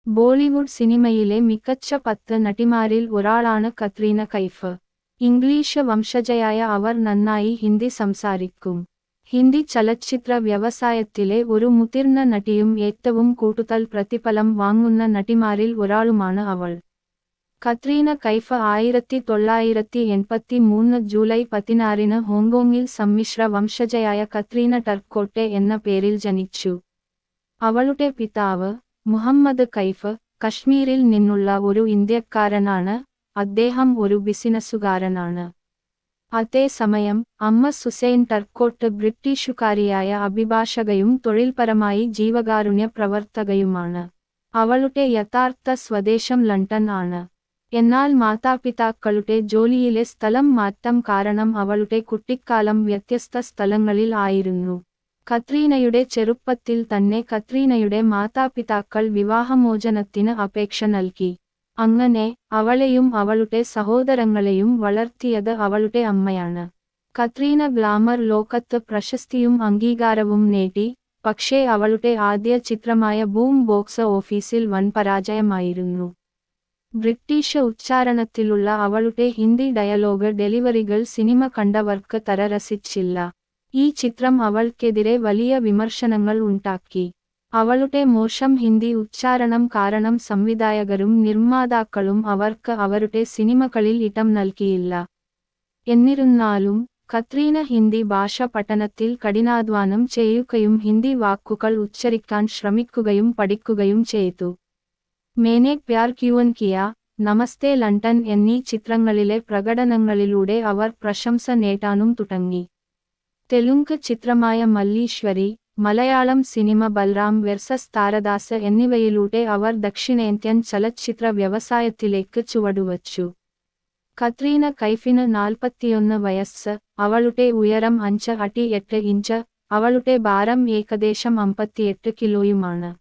ബോളിവുഡ് സിനിമയിലെ മികച്ച 10 നടിമാരിൽ ഒരാളാണ് കത്രീന കൈഫ്. ഇംഗ്ലീഷ് വംശജയായ അവർ നന്നായി ഹിന്ദി സംസാരിക്കും. ഹിന്ദി ചലച്ചിത്ര വ്യവസായത്തിലെ ഒരു മുതിർന്ന നടിയും ഏറ്റവും കൂടുതൽ പ്രതിഫലം വാങ്ങുന്ന നടിമാരിൽ ഒരാളുമാണ് അവൾ. കത്രീന കൈഫ് 1983 ജൂലൈ 16 ഹോങ്കോങ്ങിൽ സമ്മിശ്ര വംശജയായ കത്രീന ടർക്കോട്ടെ എന്ന പേരിൽ ജനിച്ചു. അവളുടെ പിതാവ് മുഹമ്മദ് കൈഫ് കശ്മീരിൽ നിന്നുള്ള ഒരു ഇന്ത്യക്കാരനാണ്. അദ്ദേഹം ഒരു ബിസിനസ്സുകാരനാണ്. അതേസമയം അമ്മ സുസൈൻ ടർക്കോട്ട് ബ്രിട്ടീഷുകാരിയായ അഭിഭാഷകയും തൊഴിൽപരമായി ജീവകാരുണ്യ പ്രവർത്തകയുമാണ്. അവളുടെ യഥാർത്ഥ സ്വദേശം ലണ്ടൻ ആണ്. എന്നാൽ മാതാപിതാക്കളുടെ ജോലിയിലെ സ്ഥലം മാറ്റം കാരണം അവളുടെ കുട്ടിക്കാലം വ്യത്യസ്ത സ്ഥലങ്ങളിൽ ആയിരുന്നു. കത്രീനയുടെ ചെറുപ്പത്തിൽ തന്നെ കത്രീനയുടെ മാതാപിതാക്കൾ വിവാഹമോചനത്തിന് അപേക്ഷ നൽകി. അങ്ങനെ അവളെയും അവളുടെ സഹോദരങ്ങളെയും വളർത്തിയത് അവളുടെ അമ്മയാണ്. കത്രീന ഗ്ലാമർ ലോകത്ത് പ്രശസ്തിയും അംഗീകാരവും നേടി. പക്ഷേ അവളുടെ ആദ്യ ചിത്രമായ ബൂം ബോക്സ് ഓഫീസിൽ വൻ പരാജയമായിരുന്നു. ബ്രിട്ടീഷ് ഉച്ചാരണത്തിലുള്ള അവളുടെ ഹിന്ദി ഡയലോഗ് ഡെലിവറികൾ സിനിമ കണ്ടവർക്ക് തരരസിച്ചില്ല. ഈ ചിത്രം അവൾക്കെതിരെ വലിയ വിമർശനങ്ങൾ ഉണ്ടാക്കി. അവളുടെ മോശം ഹിന്ദി ഉച്ചാരണം കാരണം സംവിധായകരും നിർമ്മാതാക്കളും അവർക്ക് അവരുടെ സിനിമകളിൽ ഇടം നൽകിയില്ല. എന്നിരുന്നാലും കത്രീന ഹിന്ദി ഭാഷ പഠനത്തിൽ കഠിനാധ്വാനം ചെയ്യുകയും ഹിന്ദി വാക്കുകൾ ഉച്ചരിക്കാൻ ശ്രമിക്കുകയും പഠിക്കുകയും ചെയ്തു. മേനെ പ്യാർ ക്യൂൻ കിയ, നമസ്തേ ലണ്ടൻ എന്നീ ചിത്രങ്ങളിലെ പ്രകടനങ്ങളിലൂടെ അവർ പ്രശംസ നേടാനും തുടങ്ങി. തെലുങ്ക് ചിത്രമായ മല്ലീശ്വരി, മലയാളം സിനിമ ബൽറാം വെർസസ് താരദാസ് എന്നിവയിലൂടെ അവർ ദക്ഷിണേന്ത്യൻ ചലച്ചിത്ര വ്യവസായത്തിലേക്ക് ചുവടുവച്ചു. കത്രീന കൈഫിന് 41 വയസ്സ്. അവളുടെ ഉയരം 5 അടി 8 ഇഞ്ച്. അവളുടെ ഭാരം ഏകദേശം 58 കിലോയുമാണ്.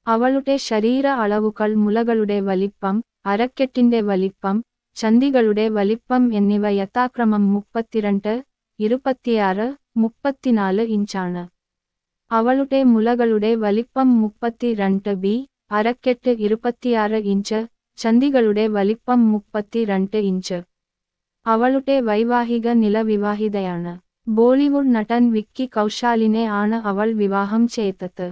അവളുടെ ശരീര അളവുകൾ മുലകളുടെ വലിപ്പം, അരക്കെട്ടിന്റെ വലിപ്പം, ചന്ദികളുടെ വലിപ്പം എന്നിവ യഥാക്രമം 32, 26, 34 ഇഞ്ചാണ്. അവളുടെ മുലകളുടെ വലിപ്പം 32 ബി, അരക്കെട്ട് 26 ഇഞ്ച്, ചന്ദികളുടെ വലിപ്പം 32 ഇഞ്ച്. അവളുടെ വൈവാഹിക നില വിവാഹിതയാണ്. ബോളിവുഡ് നടൻ വിക്കി കൗശാലിനെ ആണ് അവൾ വിവാഹം ചെയ്തത്.